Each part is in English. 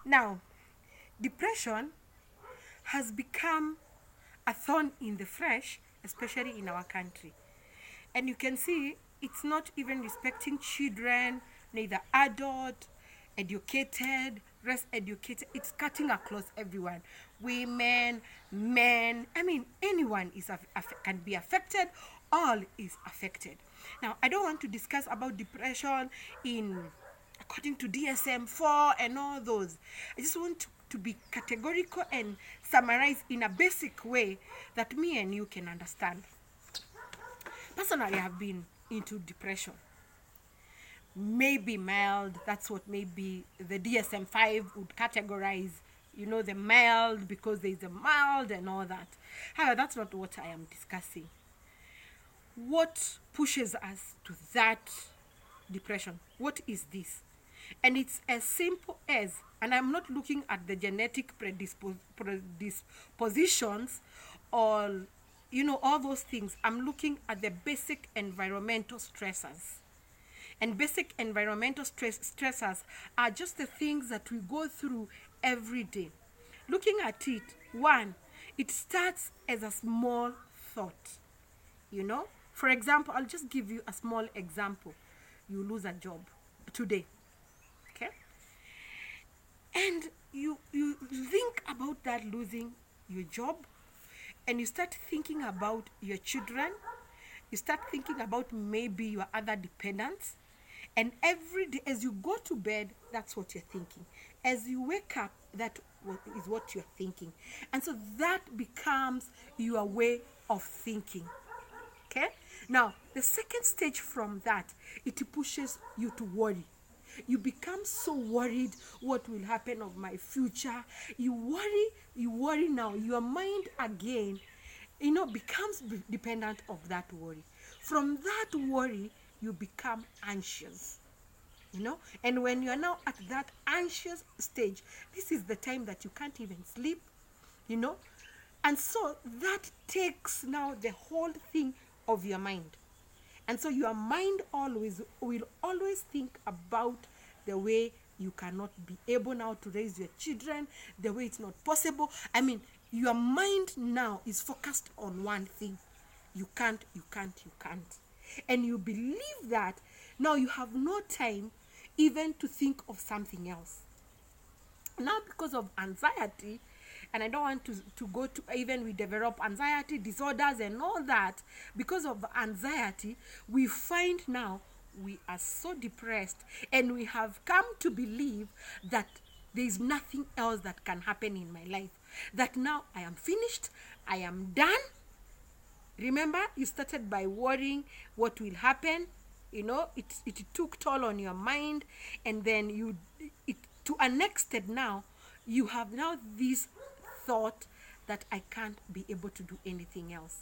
Now, depression has become a thorn in the flesh, especially in our country. And you can see it's not even respecting children, neither adult, educated, rest educated. It's cutting across everyone. Women, men, anyone can be affected. All is affected. Now, I don't want to discuss about depression in according to DSM-4 and all those. I just want to be categorical and summarize in a basic way that me and you can understand. Personally, I have been into depression. Maybe mild, that's what maybe the DSM-5 would categorize, the mild, because there's a mild and all that. However, that's not what I am discussing. What pushes us to that depression? What is this? And it's as simple as, and I'm not looking at the genetic predispositions or all those things. I'm looking at the basic environmental stressors. And basic environmental stressors are just the things that we go through every day. Looking at it, one, it starts as a small thought. For example, I'll just give you a small example. You lose a job today, okay? And you think about that losing your job, and you start thinking about your children. You start thinking about maybe your other dependents. And every day as you go to bed, that's what you're thinking. As you wake up, that is what you're thinking. And so that becomes your way of thinking. Okay? Now, the second stage from that, it pushes you to worry. You become so worried, what will happen of my future? You worry now. Your mind again, becomes dependent of that worry. From that worry, you become anxious. And when you're now at that anxious stage, this is the time that you can't even sleep. And so that takes now the whole thing of your mind. And so your mind will always think about the way you cannot be able now to raise your children, the way it's not possible. Your mind now is focused on one thing. You can't. And you believe that now you have no time even to think of something else. Now, because of anxiety, and I don't want to go to, even we develop anxiety disorders and all that. Because of anxiety, we find now we are so depressed, and we have come to believe that there is nothing else that can happen in my life. That now I am finished, I am done. Remember, you started by worrying what will happen. It took toll on your mind, and then to an extent now, you have now this thought that I can't be able to do anything else.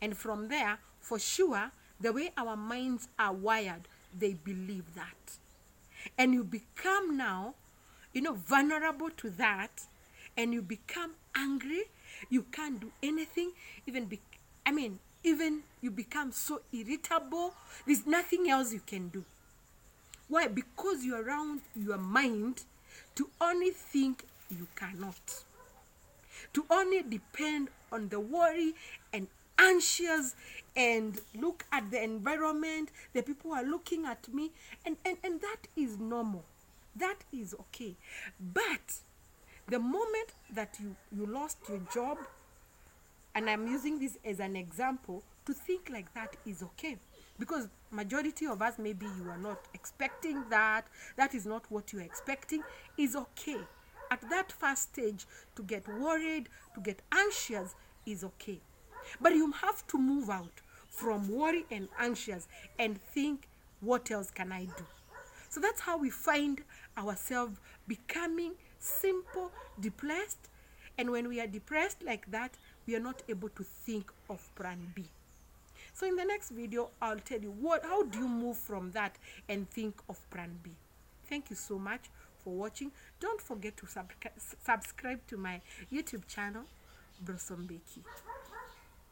And from there, for sure, the way our minds are wired, they believe that. And you become now, vulnerable to that, and you become angry. You can't do anything, even you become so irritable. There's nothing else you can do. Why? Because you're around your mind to only think you cannot. To only depend on the worry and anxious, and look at the environment, the people are looking at me, and that is normal. That is okay. But the moment that you lost your job, and I'm using this as an example, to think like that is okay. Because majority of us, maybe you are not expecting that is not what you're expecting, is okay. At that first stage, to get worried, to get anxious is okay. But you have to move out from worry and anxious and think, what else can I do? So that's how we find ourselves becoming simple, depressed. And when we are depressed like that, we are not able to think of plan B. So in the next video, I'll tell you how do you move from that and think of plan B. Thank you so much for watching. Don't forget to subscribe to my YouTube channel, Blossom Becky.